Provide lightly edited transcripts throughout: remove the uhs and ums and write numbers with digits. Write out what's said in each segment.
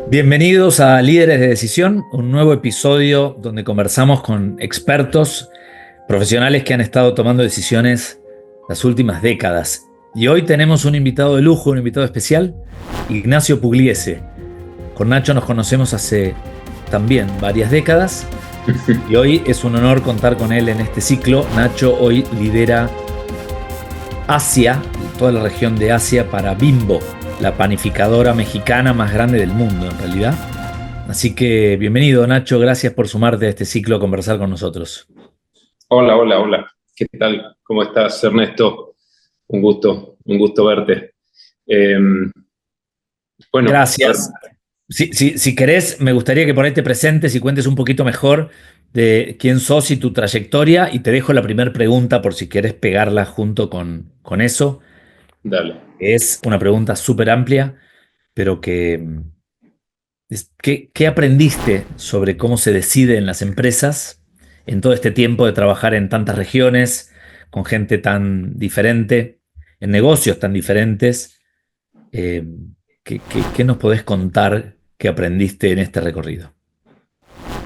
Bienvenidos a Líderes de Decisión, un nuevo episodio donde conversamos con expertos, profesionales que han estado tomando decisiones las últimas décadas. Y hoy tenemos un invitado de lujo, un invitado especial, Ignacio Pugliese. Con Nacho nos conocemos hace también varias décadas y hoy es un honor contar con él en este ciclo. Nacho hoy lidera Asia, toda la región de Asia para Bimbo, la panificadora mexicana más grande del mundo en realidad. Así que bienvenido Nacho, gracias por sumarte a este ciclo a conversar con nosotros. Hola, hola, hola. ¿Qué tal? ¿Cómo estás, Ernesto? Un gusto verte. Eh, bueno, a ver, Gracias. Si querés, me gustaría que por ahí te presentes y cuentes un poquito mejor de quién sos y tu trayectoria, y te dejo la primera pregunta por si querés pegarla junto con eso. dale. Es una pregunta súper amplia, pero ¿qué aprendiste sobre cómo se decide en las empresas en todo este tiempo de trabajar en tantas regiones, con gente tan diferente, en negocios tan diferentes? Eh, ¿qué nos podés contar que aprendiste en este recorrido?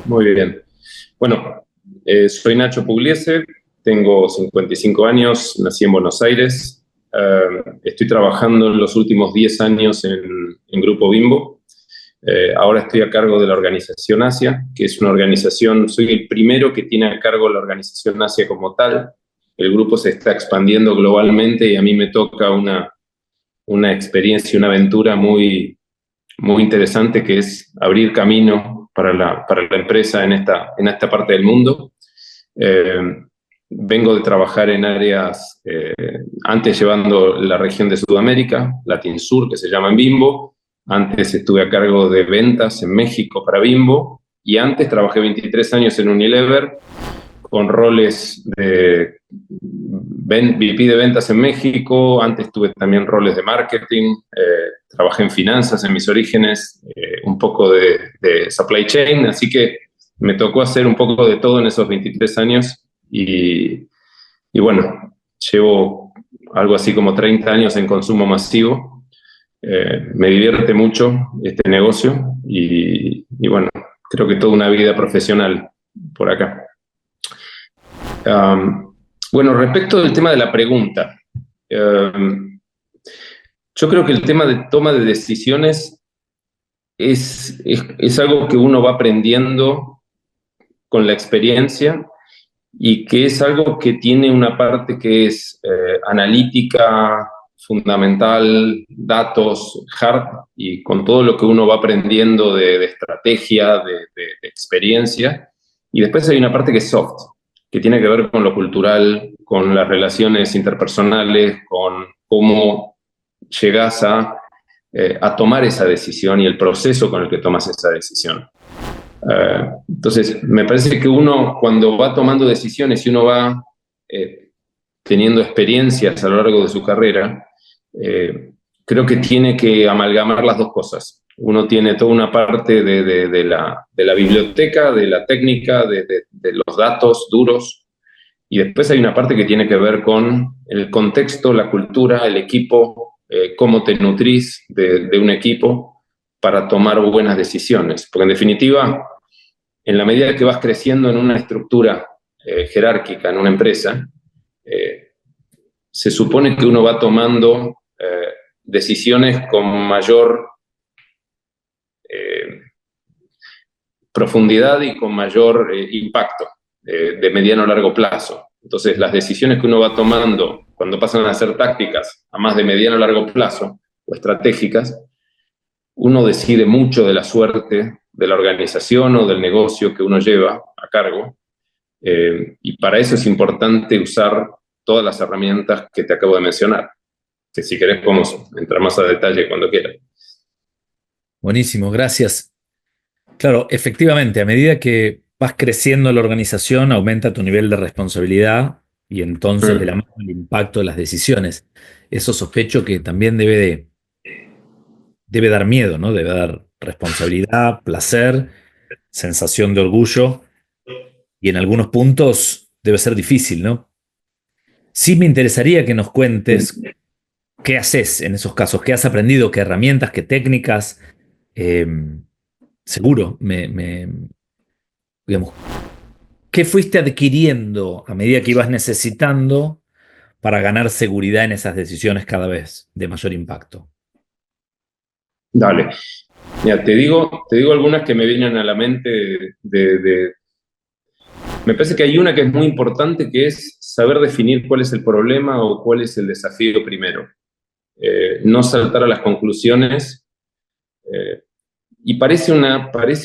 Muy bien. Bueno, soy Nacho Pugliese, tengo 55 años, nací en Buenos Aires. Estoy trabajando en los últimos 10 años en Grupo Bimbo. Ahora estoy a cargo de la organización Asia, que es una organización, soy el primero que tiene a cargo la organización Asia como tal. El grupo se está expandiendo globalmente y a mí me toca una experiencia, una aventura muy interesante que es abrir camino para la empresa en esta parte del mundo. Eh, Vengo de trabajar en áreas, antes llevando la región de Sudamérica, Latin Sur, que se llama Bimbo. Antes estuve a cargo de ventas en México para Bimbo. Y antes trabajé 23 años en Unilever con roles de VP de ventas en México. Antes tuve también roles de marketing. Trabajé en finanzas en mis orígenes, un poco de supply chain. Así que me tocó hacer un poco de todo en esos 23 años. Y bueno, llevo algo así como 30 años en consumo masivo. Me divierte mucho este negocio y bueno, creo que toda una vida profesional por acá. Bueno, respecto del tema de la pregunta, yo creo que el tema de toma de decisiones es algo que uno va aprendiendo con la experiencia y que es algo que tiene una parte que es analítica, fundamental, datos, hard, y con todo lo que uno va aprendiendo de estrategia, de experiencia. Y después hay una parte que es soft, que tiene que ver con lo cultural, con las relaciones interpersonales, con cómo llegas a tomar esa decisión y el proceso con el que tomas esa decisión. Entonces, me parece que uno cuando va tomando decisiones y uno va teniendo experiencias a lo largo de su carrera, creo que tiene que amalgamar las dos cosas. Uno tiene toda una parte de la biblioteca, de la técnica, de los datos duros, y después hay una parte que tiene que ver con el contexto, la cultura, el equipo, cómo te nutrís de un equipo para tomar buenas decisiones. Porque en definitiva, en la medida que vas creciendo en una estructura jerárquica, en una empresa, se supone que uno va tomando decisiones con mayor eh, profundidad y con mayor impacto de mediano a largo plazo. Entonces, las decisiones que uno va tomando cuando pasan a ser tácticas a más de mediano a largo plazo o estratégicas, uno decide mucho de la suerte de la organización o del negocio que uno lleva a cargo. Y para eso es importante usar todas las herramientas que te acabo de mencionar, que si querés podemos entrar más a detalle cuando quieras. Buenísimo, gracias. Claro, efectivamente, a medida que vas creciendo la organización, aumenta tu nivel de responsabilidad y entonces de la Mm. mano el impacto de las decisiones. Eso sospecho que también debe dar miedo, ¿no? Debe dar responsabilidad, placer, sensación de orgullo, y en algunos puntos debe ser difícil, ¿no? Sí me interesaría que nos cuentes qué haces en esos casos, qué has aprendido, qué herramientas, qué técnicas, seguro, digamos, ¿qué fuiste adquiriendo a medida que ibas necesitando para ganar seguridad en esas decisiones cada vez de mayor impacto? Dale. Mira, te digo algunas que me vienen a la mente me parece que hay una que es muy importante, que es saber definir cuál es el problema o cuál es el desafío primero. No saltar a las conclusiones. eh, y parece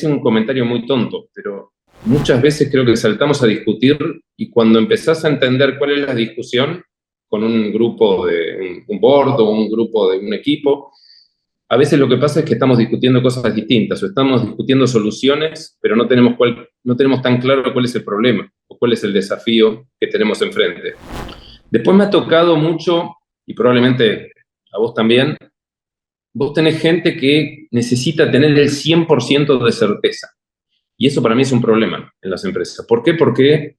un comentario muy tonto, pero muchas veces creo que saltamos a discutir y cuando empezás a entender cuál es la discusión con un grupo de un board o un grupo de un equipo, a veces lo que pasa es que estamos discutiendo cosas distintas o estamos discutiendo soluciones, pero no tenemos tan claro cuál es el problema o cuál es el desafío que tenemos enfrente. Después me ha tocado mucho, y probablemente a vos también, vos tenés gente que necesita tener el 100% de certeza. Y eso para mí es un problema en las empresas. ¿Por qué? Porque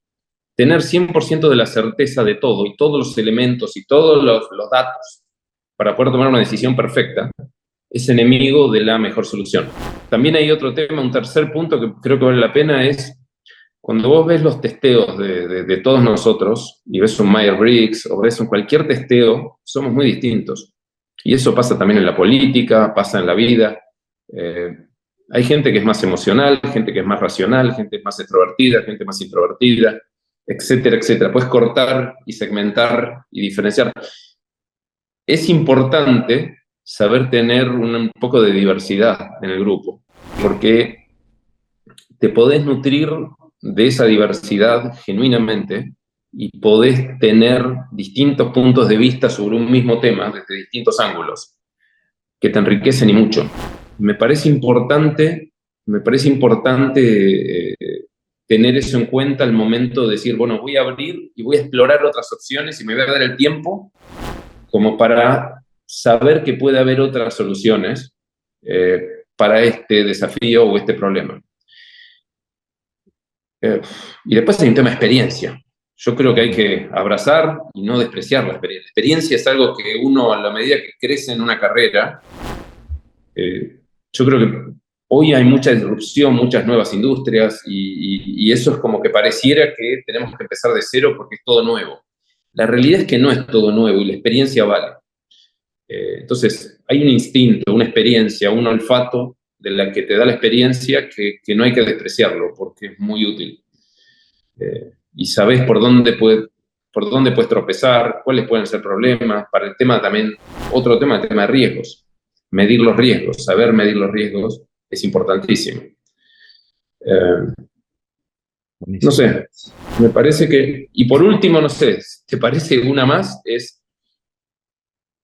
tener 100% de la certeza de todo y todos los elementos y todos los datos para poder tomar una decisión perfecta es enemigo de la mejor solución. También hay otro tema, un tercer punto que creo que vale la pena es cuando vos ves los testeos de todos nosotros y ves un Myers-Briggs o ves un cualquier testeo, somos muy distintos. Y eso pasa también en la política, pasa en la vida. Eh, Hay gente que es más emocional, gente que es más racional, gente más extrovertida, gente más introvertida, etcétera, etcétera. Puedes cortar y segmentar y diferenciar. Es importante saber tener un poco de diversidad en el grupo, porque te podés nutrir de esa diversidad genuinamente y podés tener distintos puntos de vista sobre un mismo tema desde distintos ángulos que te enriquecen y mucho. Me parece importante, me parece importante tener eso en cuenta al momento de decir, bueno, voy a abrir y voy a explorar otras opciones y me voy a dar el tiempo como para saber que puede haber otras soluciones para este desafío o este problema. Y después hay un tema de experiencia. Yo creo que hay que abrazar y no despreciar la experiencia. La experiencia es algo que uno, a la medida que crece en una carrera, yo creo que hoy hay mucha disrupción, muchas nuevas industrias y eso es como que pareciera que tenemos que empezar de cero porque es todo nuevo. La realidad es que no es todo nuevo y la experiencia vale. Entonces, hay un instinto, una experiencia, un olfato de la que te da la experiencia que no hay que despreciarlo porque es muy útil. Y sabes por dónde puedes tropezar, cuáles pueden ser problemas. Para el tema también, otro tema, el tema de riesgos. Medir los riesgos, saber medir los riesgos es importantísimo. No sé, me parece que... Y por último, no sé, ¿te parece una más? Es,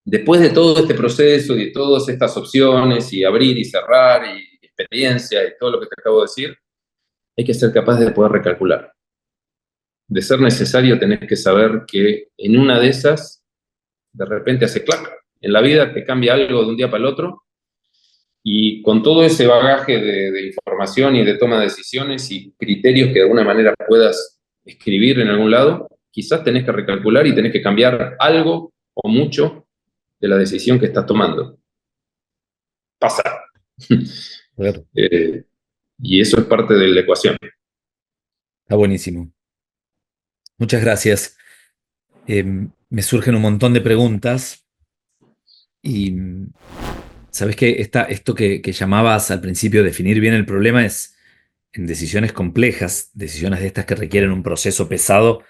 después de todo este proceso y de todas estas opciones y abrir y cerrar y experiencia y todo lo que te acabo de decir, hay que ser capaz de poder recalcular. De ser necesario, tenés que saber que en una de esas, de repente hace clac. En la vida te cambia algo de un día para el otro y con todo ese bagaje de información y de toma de decisiones y criterios que de alguna manera puedas escribir en algún lado, quizás tenés que recalcular y tenés que cambiar algo o mucho de la decisión que estás tomando. Pasa. Claro. Y eso es parte de la ecuación. Está buenísimo. Muchas gracias. Me surgen un montón de preguntas y sabes que esto que llamabas al principio definir bien el problema es en decisiones complejas, decisiones de estas que requieren un proceso pesado,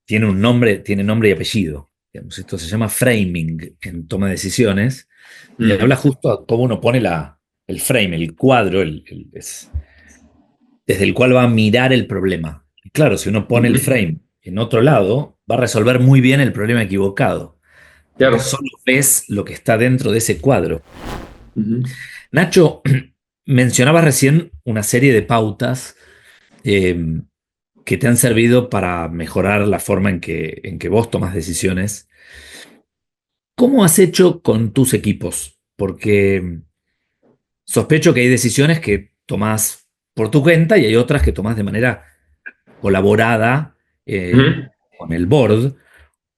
tiene nombre y apellido. Digamos, esto se llama framing en toma de decisiones y habla justo a cómo uno pone el frame, el cuadro, desde el cual va a mirar el problema. Y claro, si uno pone el frame en otro lado, va a resolver muy bien el problema equivocado, porque Claro. solo ves lo que está dentro de ese cuadro. Nacho, mencionabas recién una serie de pautas eh, que te han servido para mejorar la forma en que vos tomas decisiones. ¿Cómo has hecho con tus equipos? Porque sospecho que hay decisiones que tomás por tu cuenta y hay otras que tomás de manera colaborada con el board,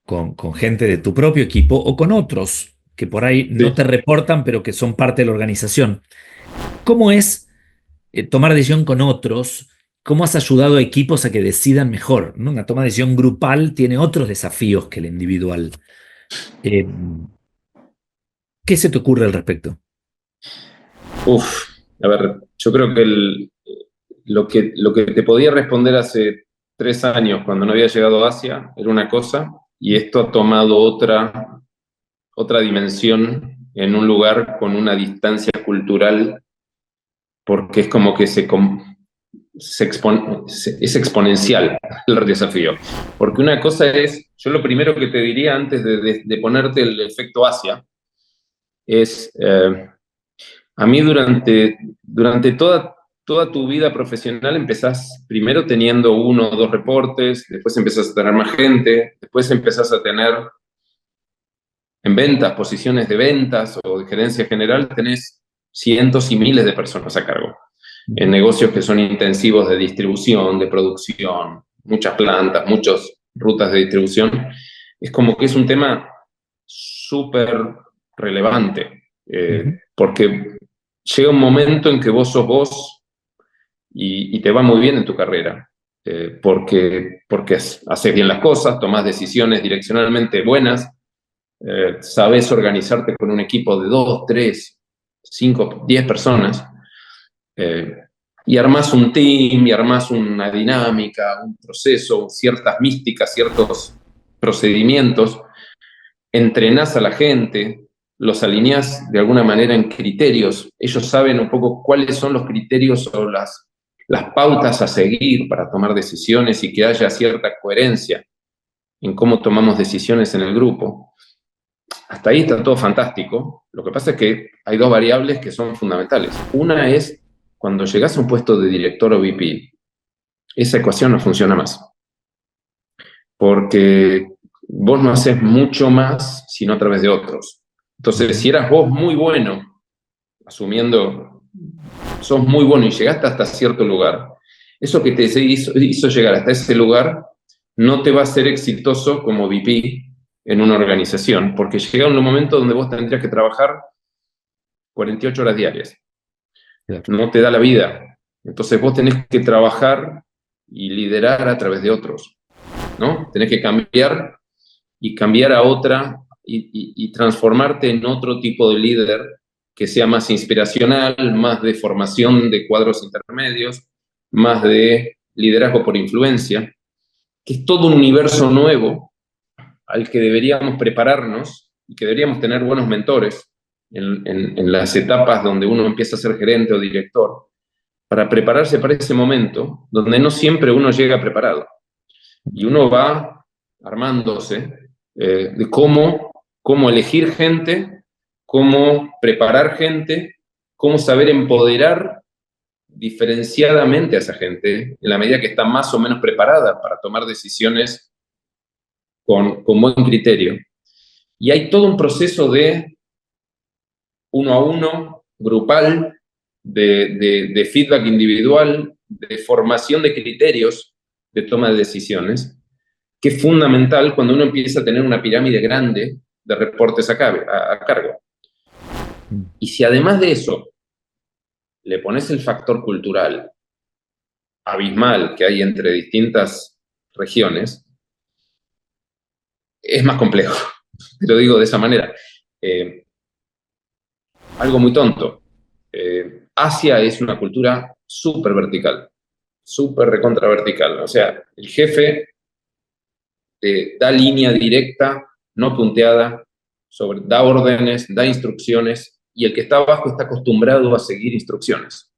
con gente de tu propio equipo o con otros que por ahí no Sí. te reportan pero que son parte de la organización. ¿Cómo es tomar decisión con otros? ¿Cómo has ayudado a equipos a que decidan mejor? ¿No? Una toma de decisión grupal tiene otros desafíos que el individual. Eh, ¿Qué se te ocurre al respecto? Uf, a ver, yo creo que lo que te podía responder hace 3 años, cuando no había llegado a Asia, era una cosa, y esto ha tomado otra dimensión en un lugar con una distancia cultural, porque es como que es exponencial el desafío. Porque una cosa es, yo lo primero que te diría antes de ponerte el efecto Asia, es, a mí durante toda tu vida profesional empezás primero teniendo 1 o 2 reportes, después empezás a tener más gente, después empezás a tener en ventas, posiciones de ventas o de gerencia general, tenés cientos y miles de personas a cargo. En negocios que son intensivos de distribución, de producción, muchas plantas, muchas rutas de distribución, es como que es un tema súper relevante, porque llega un momento en que vos sos vos y te va muy bien en tu carrera, porque haces bien las cosas, tomás decisiones direccionalmente buenas, sabes organizarte con un equipo de 2, 3, 5, 10 personas, eh, y armás un team, y armás una dinámica, un proceso, ciertas místicas, ciertos procedimientos, entrenás a la gente, los alineás de alguna manera en criterios, ellos saben un poco cuáles son los criterios o las pautas a seguir para tomar decisiones y que haya cierta coherencia en cómo tomamos decisiones en el grupo. Hasta ahí está todo fantástico. Lo que pasa es que hay 2 variables que son fundamentales. Una es cuando llegás a un puesto de director o VP, esa ecuación no funciona más. Porque vos no haces mucho más sino a través de otros. Entonces, si eras vos muy bueno, asumiendo, sos muy bueno y llegaste hasta cierto lugar, eso que te hizo llegar hasta ese lugar no te va a ser exitoso como VP en una organización, porque llega un momento donde vos tendrías que trabajar 48 horas diarias. Claro. No te da la vida. Entonces vos tenés que trabajar y liderar a través de otros, ¿no? Tenés que cambiar y cambiar a otra y transformarte en otro tipo de líder que sea más inspiracional, más de formación de cuadros intermedios, más de liderazgo por influencia, que es todo un universo nuevo al que deberíamos prepararnos y que deberíamos tener buenos mentores en las etapas donde uno empieza a ser gerente o director, para prepararse para ese momento donde no siempre uno llega preparado. Y uno va armándose de cómo elegir gente, cómo preparar gente, cómo saber empoderar diferenciadamente a esa gente en la medida que está más o menos preparada para tomar decisiones con buen criterio. Y hay todo un proceso de 1 a 1, grupal, de feedback individual, de formación de criterios de toma de decisiones, que es fundamental cuando uno empieza a tener una pirámide grande de reportes a cargo. Y si además de eso le pones el factor cultural abismal que hay entre distintas regiones, es más complejo. Te lo digo de esa manera. Algo muy tonto. Asia es una cultura súper vertical, súper recontra vertical. O sea, el jefe da línea directa, no punteada, da órdenes, da instrucciones, y el que está abajo está acostumbrado a seguir instrucciones.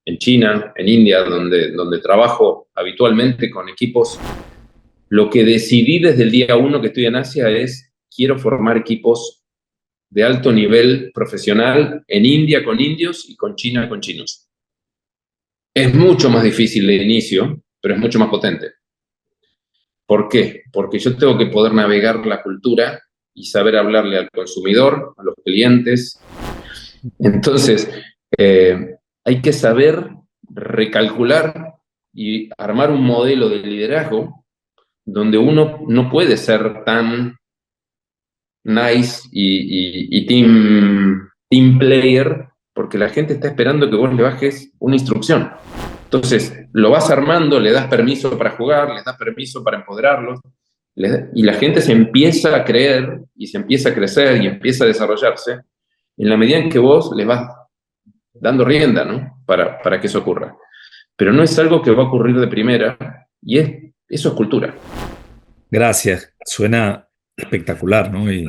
En China, en India, donde trabajo habitualmente con equipos, lo que decidí desde el día 1 que estoy en Asia es, quiero formar equipos de alto nivel profesional en India con indios y con China con chinos. Es mucho más difícil de inicio, pero es mucho más potente. ¿Por qué? Porque yo tengo que poder navegar la cultura y saber hablarle al consumidor, a los clientes. Entonces, hay que saber recalcular y armar un modelo de liderazgo donde uno no puede ser tan nice y team player porque la gente está esperando que vos le bajes una instrucción. Entonces, lo vas armando, le das permiso para jugar, le das permiso para empoderarlos, y la gente se empieza a creer, y se empieza a crecer, y empieza a desarrollarse, en la medida en que vos les vas dando rienda, ¿no? Para que eso ocurra. Pero no es algo que va a ocurrir de primera, y eso es cultura. Gracias, suena espectacular, ¿no? Y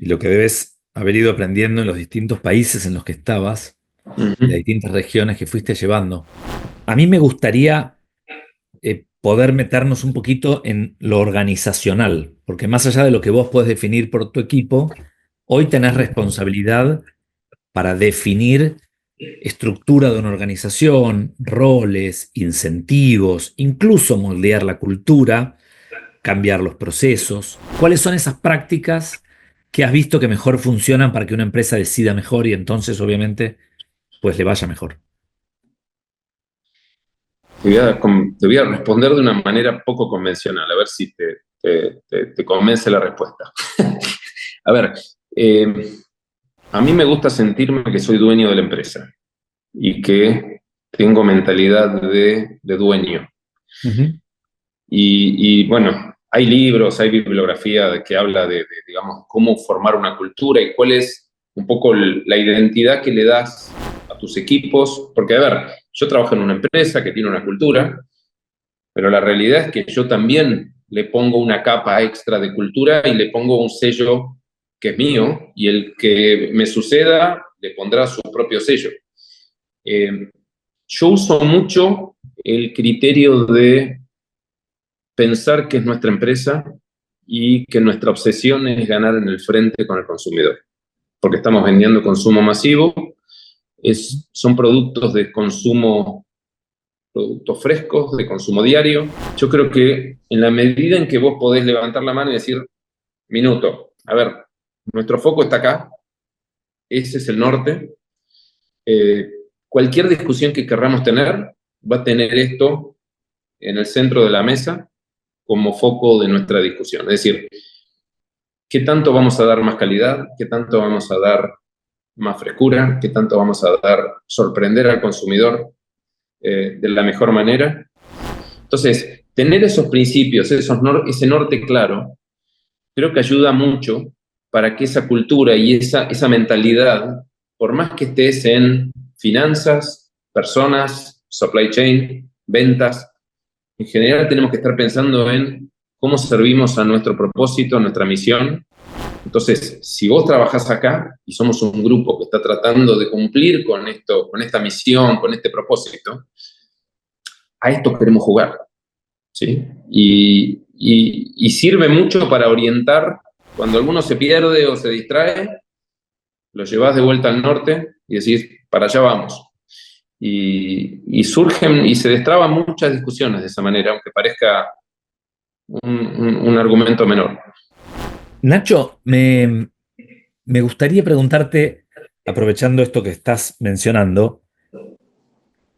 lo que debes haber ido aprendiendo en los distintos países en los que estabas, y las distintas regiones que fuiste llevando. A mí me gustaría poder meternos un poquito en lo organizacional, porque más allá de lo que vos podés definir por tu equipo, hoy tenés responsabilidad para definir estructura de una organización, roles, incentivos, incluso moldear la cultura, cambiar los procesos. ¿Cuáles son esas prácticas que has visto que mejor funcionan para que una empresa decida mejor y entonces, obviamente, pues le vaya mejor? Te voy a responder de una manera poco convencional, a ver si te convence la respuesta. A ver, a mí me gusta sentirme que soy dueño de la empresa y que tengo mentalidad de dueño. Y bueno, hay libros, hay bibliografía que habla digamos, cómo formar una cultura y cuál es un poco la identidad que le das a tus equipos. Porque, a ver, yo trabajo en una empresa que tiene una cultura, pero la realidad es que yo también le pongo una capa extra de cultura y le pongo un sello que es mío, y el que me suceda le pondrá su propio sello. Yo uso mucho el criterio de pensar que es nuestra empresa y que nuestra obsesión es ganar en el frente con el consumidor, porque estamos vendiendo consumo masivo, son productos de consumo, productos frescos, de consumo diario. Yo creo que en la medida en que vos podés levantar la mano y decir, minuto, a ver, nuestro foco está acá, ese es el norte, cualquier discusión que querramos tener va a tener esto en el centro de la mesa como foco de nuestra discusión. Es decir, ¿qué tanto vamos a dar más calidad? ¿Qué tanto vamos a dar más frescura? ¿Qué tanto vamos a dar sorprender al consumidor de la mejor manera? Entonces, tener esos principios, ese norte claro, creo que ayuda mucho para que esa cultura y esa mentalidad, por más que estés en finanzas, personas, supply chain, ventas, en general tenemos que estar pensando en cómo servimos a nuestro propósito, a nuestra misión. Entonces, si vos trabajás acá y somos un grupo que está tratando de cumplir con esto, con esta misión, con este propósito, a esto queremos jugar, ¿sí? Y sirve mucho para orientar. Cuando alguno se pierde o se distrae, lo llevas de vuelta al norte y decís, para allá vamos. Y surgen y se destraban muchas discusiones de esa manera, aunque parezca un argumento menor. Nacho, me gustaría preguntarte, aprovechando esto que estás mencionando,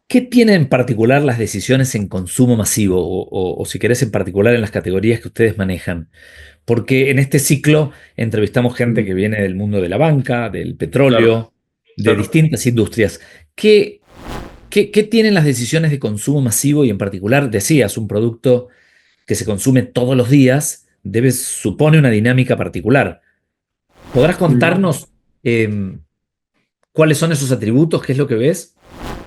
¿qué tienen en particular las decisiones en consumo masivo o si querés en particular en las categorías que ustedes manejan? Porque en este ciclo entrevistamos gente que viene del mundo de la banca, del petróleo, de distintas industrias. ¿Qué tienen las decisiones de consumo masivo y en particular, decías, un producto que se consume todos los días supone una dinámica particular? ¿Podrás contarnos cuáles son esos atributos? ¿Qué es lo que ves?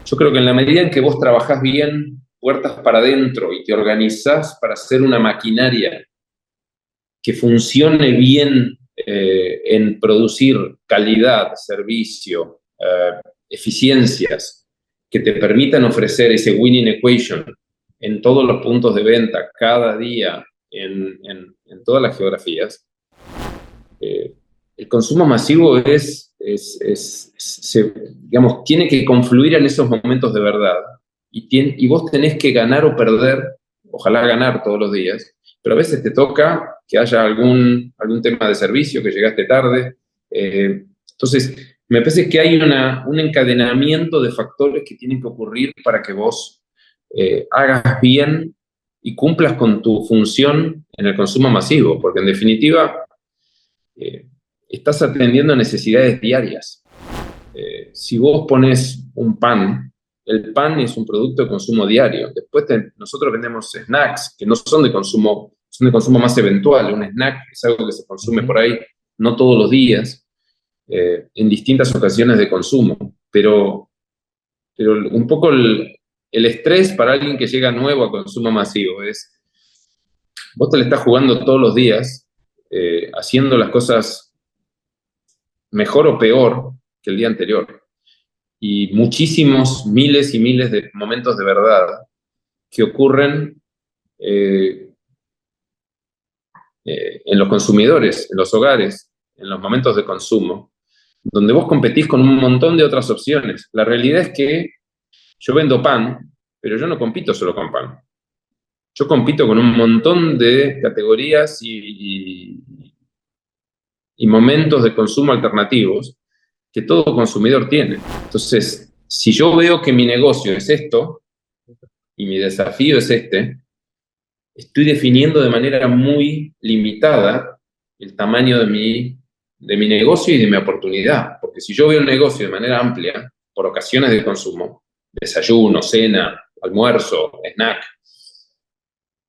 Yo creo que en la medida en que vos trabajás bien puertas para adentro y te organizás para hacer una maquinaria que funcione bien en producir calidad, servicio, eficiencias, que te permitan ofrecer ese winning equation en todos los puntos de venta, cada día, en todas las geografías, el consumo masivo digamos, tiene que confluir en esos momentos de verdad. Y vos tenés que ganar o perder, ojalá ganar todos los días, pero a veces te toca que haya algún tema de servicio, que llegaste tarde. Entonces, me parece que hay un encadenamiento de factores que tienen que ocurrir para que vos hagas bien y cumplas con tu función en el consumo masivo, porque en definitiva estás atendiendo necesidades diarias. Si vos pones un pan, el pan es un producto de consumo diario. Después nosotros vendemos snacks que no son de consumo, son de consumo más eventual. Un snack es algo que se consume por ahí no todos los días, en distintas ocasiones de consumo. Pero un poco el estrés para alguien que llega nuevo a consumo masivo es, vos te le estás jugando todos los días, haciendo las cosas mejor o peor que el día anterior. Y muchísimos, miles y miles de momentos de verdad que ocurren en los consumidores, en los hogares, en los momentos de consumo, donde vos competís con un montón de otras opciones. La realidad es que yo vendo pan, pero yo no compito solo con pan. Yo compito con un montón de categorías y momentos de consumo alternativos que todo consumidor tiene. Entonces, si yo veo que mi negocio es esto y mi desafío es este, estoy definiendo de manera muy limitada el tamaño de mi negocio y de mi oportunidad. Porque si yo veo un negocio de manera amplia, por ocasiones de consumo, desayuno, cena, almuerzo, snack,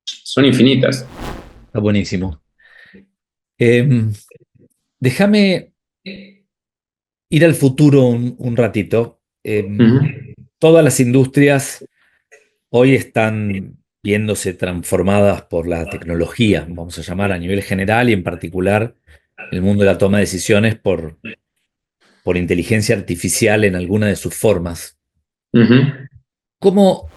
son infinitas. Está buenísimo. Déjame ir al futuro un ratito. Todas las industrias hoy están viéndose transformadas por la tecnología, vamos a llamar a nivel general y en particular el mundo de la toma de decisiones por inteligencia artificial en alguna de sus formas. ¿Cómo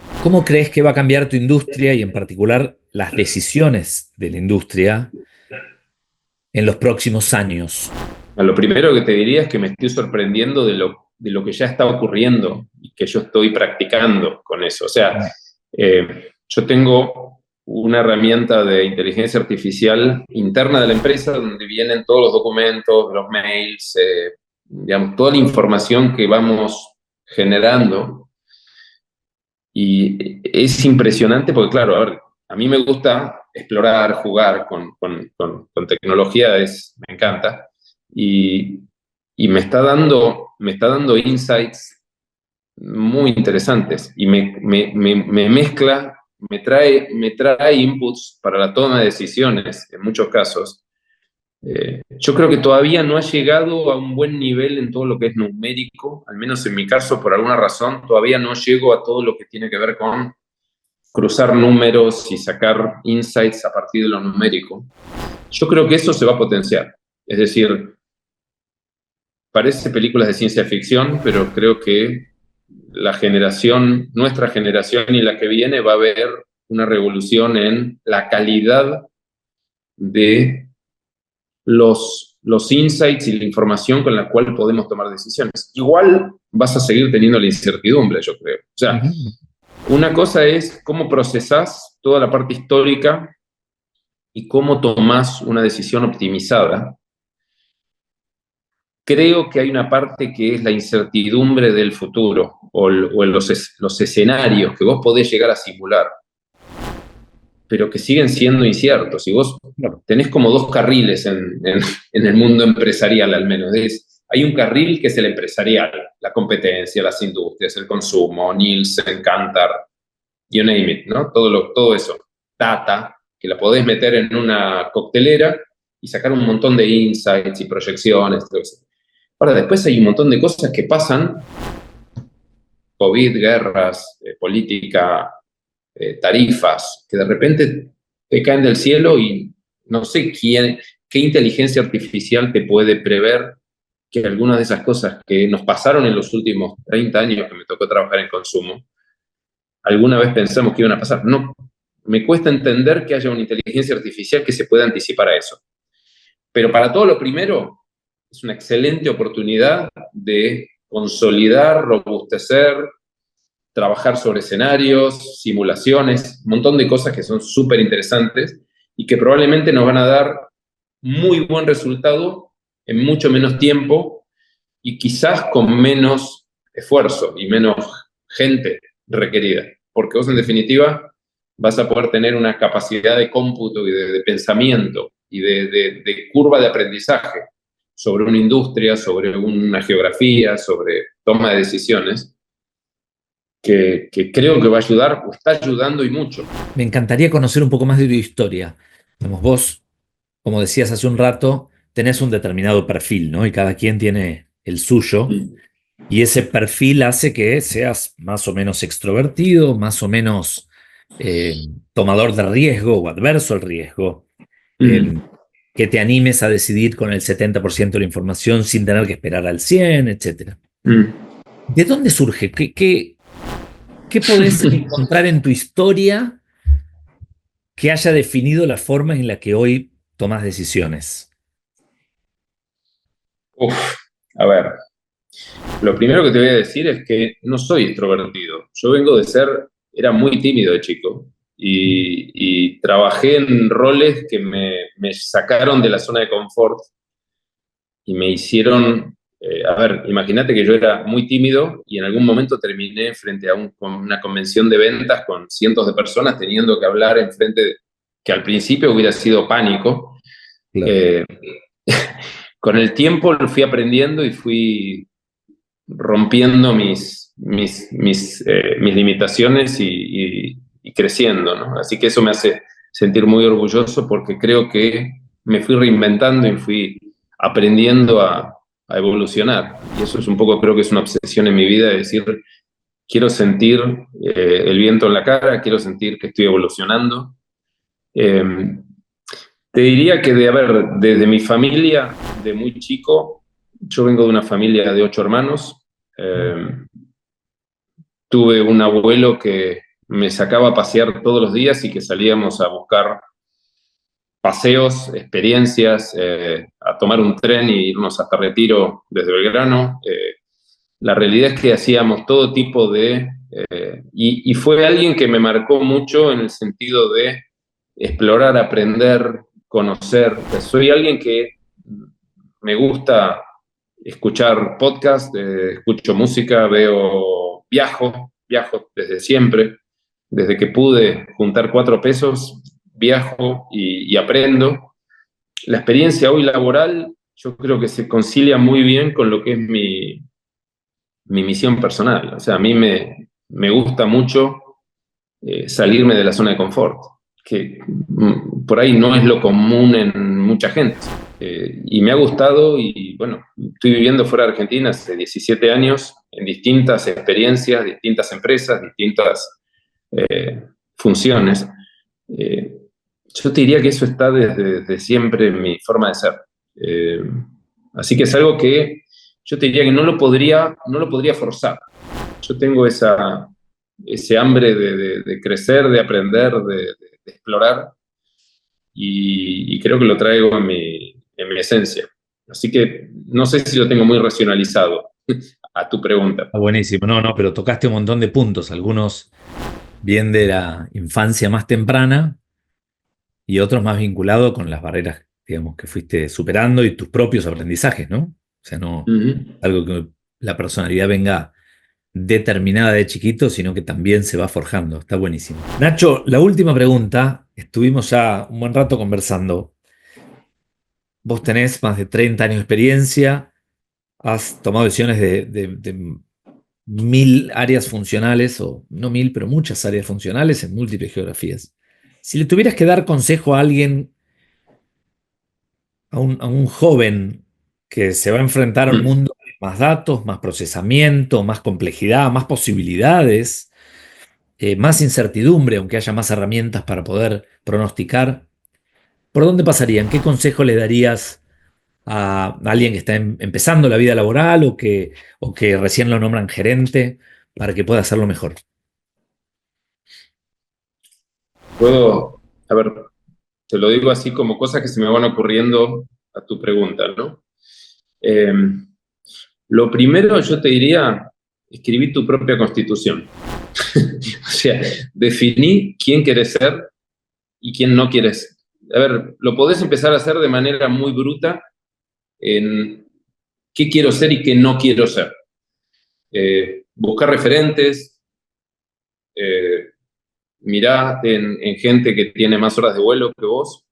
crees que va a cambiar tu industria y en particular las decisiones de la industria en los próximos años? Lo primero que te diría es que me estoy sorprendiendo de lo que ya está ocurriendo y que yo estoy practicando con eso. O sea, yo tengo una herramienta de inteligencia artificial interna de la empresa donde vienen todos los documentos, los mails, digamos, toda la información que vamos generando. Y es impresionante porque, claro, a ver, a mí me gusta explorar, jugar con tecnología, me encanta. Y me está dando insights muy interesantes y me mezcla, me trae inputs para la toma de decisiones en muchos casos. Yo creo que todavía no ha llegado a un buen nivel en todo lo que es numérico, al menos en mi caso, por alguna razón, todavía no llego a todo lo que tiene que ver con cruzar números y sacar insights a partir de lo numérico. Yo creo que eso se va a potenciar. Es decir, parece películas de ciencia ficción, pero creo que nuestra generación y la que viene va a haber una revolución en la calidad de los insights y la información con la cual podemos tomar decisiones. Igual vas a seguir teniendo la incertidumbre, yo creo. O sea, una cosa es cómo procesás toda la parte histórica y cómo tomás una decisión optimizada. Creo que hay una parte que es la incertidumbre del futuro o los escenarios que vos podés llegar a simular, pero que siguen siendo inciertos. Y vos tenés como dos carriles en el mundo empresarial, al menos. Hay un carril que es el empresarial, la competencia, las industrias, el consumo, Nielsen, Kantar, you name it, ¿no? Todo eso. Data, que la podés meter en una coctelera y sacar un montón de insights y proyecciones, todo eso. Ahora, después hay un montón de cosas que pasan, COVID, guerras, política, tarifas, que de repente te caen del cielo y no sé qué inteligencia artificial te puede prever que algunas de esas cosas que nos pasaron en los últimos 30 años que me tocó trabajar en consumo, alguna vez pensamos que iban a pasar. No, me cuesta entender que haya una inteligencia artificial que se pueda anticipar a eso. Pero para todo lo primero, es una excelente oportunidad de consolidar, robustecer, trabajar sobre escenarios, simulaciones, un montón de cosas que son súper interesantes y que probablemente nos van a dar muy buen resultado en mucho menos tiempo y quizás con menos esfuerzo y menos gente requerida. Porque vos, en definitiva, vas a poder tener una capacidad de cómputo y de pensamiento y de curva de aprendizaje sobre una industria, sobre una geografía, sobre toma de decisiones, que creo que va a ayudar, o está ayudando y mucho. Me encantaría conocer un poco más de tu historia. Digamos, vos, como decías hace un rato, tenés un determinado perfil, ¿no? Y cada quien tiene el suyo. Mm. Y ese perfil hace que seas más o menos extrovertido, más o menos eh, tomador de riesgo o adverso al riesgo, eh, Mm. que te animes a decidir con el 70% de la información sin tener que esperar al 100, etcétera. Mm. ¿De dónde surge? ¿Qué podés encontrar en tu historia que haya definido la forma en la que hoy tomas decisiones? Uf, a ver, lo primero que te voy a decir es que no soy extrovertido. Yo vengo de ser, era muy tímido de chico y trabajé en roles que me sacaron de la zona de confort y me hicieron, a ver, imagínate que yo era muy tímido y en algún momento terminé frente a una convención de ventas con cientos de personas teniendo que hablar en frente que al principio hubiera sido pánico. Claro. Eh, con el tiempo lo fui aprendiendo y fui rompiendo mis limitaciones y creciendo, ¿no? Así que eso me hace sentir muy orgulloso porque creo que me fui reinventando y fui aprendiendo a evolucionar. Y eso es un poco, creo que es una obsesión en mi vida, de decir, quiero sentir el viento en la cara, quiero sentir que estoy evolucionando. Eh, Te diría que, a ver, desde mi familia, de muy chico, yo vengo de una familia de 8 hermanos. Eh, Tuve un abuelo que me sacaba a pasear todos los días y que salíamos a buscar paseos, experiencias, a tomar un tren y irnos hasta Retiro desde Belgrano. La realidad es que hacíamos todo tipo de... y fue alguien que me marcó mucho en el sentido de explorar, aprender, conocer. Soy alguien que me gusta escuchar podcast, escucho música, viajo desde siempre. Desde que pude juntar 4 pesos, viajo y aprendo. La experiencia hoy laboral yo creo que se concilia muy bien con lo que es mi misión personal. O sea, a mí me gusta mucho salirme de la zona de confort, que por ahí no es lo común en mucha gente. Y me ha gustado y bueno, estoy viviendo fuera de Argentina hace 17 años en distintas experiencias, distintas empresas, distintas funciones. Eh, yo te diría que eso está desde siempre en mi forma de ser. Eh, Así que es algo que yo te diría que no lo podría forzar. Yo tengo ese hambre de crecer, de aprender, de explorar, y creo que lo traigo en mi esencia. Así que no sé si lo tengo muy racionalizado a tu pregunta. Está buenísimo. No, no, pero tocaste un montón de puntos, algunos bien de la infancia más temprana y otros más vinculados con las barreras, digamos, que fuiste superando y tus propios aprendizajes, ¿no? O sea, no Ujú. algo que la personalidad venga determinada de chiquito, sino que también se va forjando. Está buenísimo. Nacho, la última pregunta. Estuvimos ya un buen rato conversando. Vos tenés más de 30 años de experiencia, has tomado decisiones de mil áreas funcionales, o no mil, pero muchas áreas funcionales en múltiples geografías. Si le tuvieras que dar consejo a alguien, a un joven que se va a enfrentar a un Mm. mundo de más datos, más procesamiento, más complejidad, más posibilidades, más incertidumbre, aunque haya más herramientas para poder pronosticar, ¿por dónde pasarían? ¿Qué consejo le darías a alguien que está empezando la vida laboral o que recién lo nombran gerente para que pueda hacerlo mejor? A ver, te lo digo así como cosas que se me van ocurriendo a tu pregunta, ¿no? Eh, lo primero yo te diría, escribí tu propia constitución. O sea, definí quién quieres ser y quién no quieres. A ver, lo podés empezar a hacer de manera muy bruta en qué quiero ser y qué no quiero ser. Buscar referentes, mirá en gente que tiene más horas de vuelo que vos,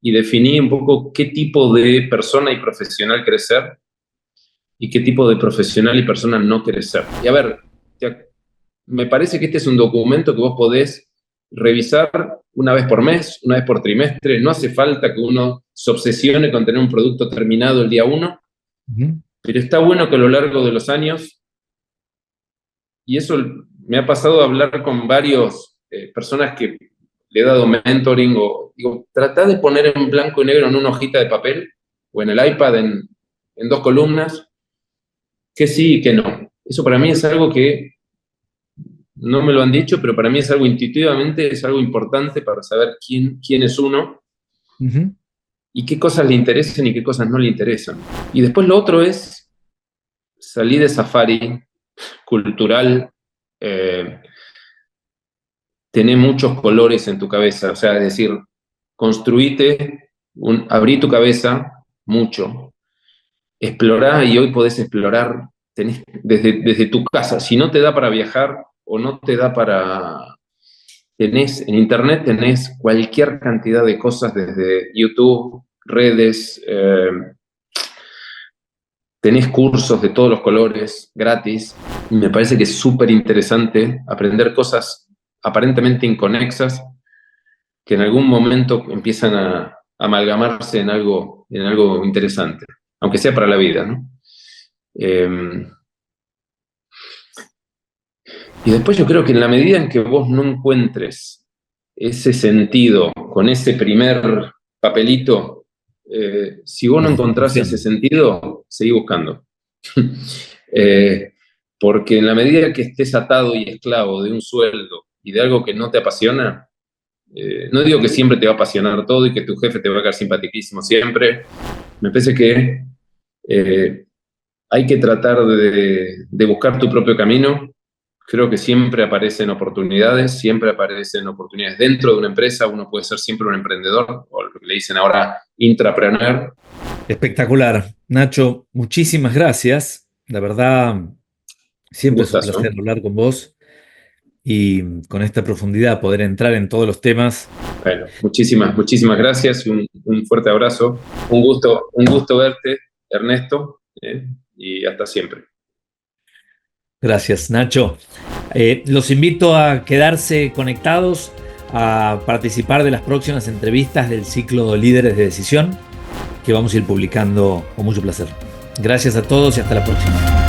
y definí un poco qué tipo de persona y profesional querés ser y qué tipo de profesional y persona no querés ser. Y a ver, me parece que este es un documento que vos podés revisar una vez por mes, una vez por trimestre. No hace falta que uno se obsesione con tener un producto terminado el día 1, pero está bueno que a lo largo de los años, y eso me ha pasado a hablar con varios personas que le he dado mentoring, o digo, tratá de poner en blanco y negro en una hojita de papel o en el iPad en 2 columnas, que sí y que no. Eso para mí es algo que no me lo han dicho, pero para mí es algo intuitivamente, es algo importante para saber quién es uno y qué cosas le interesan y qué cosas no le interesan. Y después lo otro es salir de safari cultural, tener muchos colores en tu cabeza, o sea, es decir, abrí tu cabeza mucho, explorá, y hoy podés explorar desde tu casa. Si no te da para viajar o no te da en internet tenés cualquier cantidad de cosas, desde YouTube, redes, tenés cursos de todos los colores, gratis. Y me parece que es súper interesante aprender cosas aparentemente inconexas que en algún momento empiezan a amalgamarse en algo interesante, aunque sea para la vida, ¿no? Y después yo creo que en la medida en que vos no encuentres ese sentido con ese primer papelito, si vos no encontrás ese sentido, seguí buscando. Porque en la medida que estés atado y esclavo de un sueldo y de algo que no te apasiona, no digo que siempre te va a apasionar todo y que tu jefe te va a quedar simpaticísimo siempre. Me parece que hay que tratar de buscar tu propio camino. Creo que siempre aparecen oportunidades dentro de una empresa. Uno puede ser siempre un emprendedor, o lo que le dicen ahora intrapreneur. Espectacular. Nacho, muchísimas gracias. La verdad, siempre es un placer hablar con vos y con esta profundidad poder entrar en todos los temas. Bueno, muchísimas gracias. Un fuerte abrazo. Un gusto verte, Ernesto, y hasta siempre. Gracias, Nacho. Los invito a quedarse conectados, a participar de las próximas entrevistas del ciclo Líderes de Decisión, que vamos a ir publicando con mucho placer. Gracias a todos y hasta la próxima.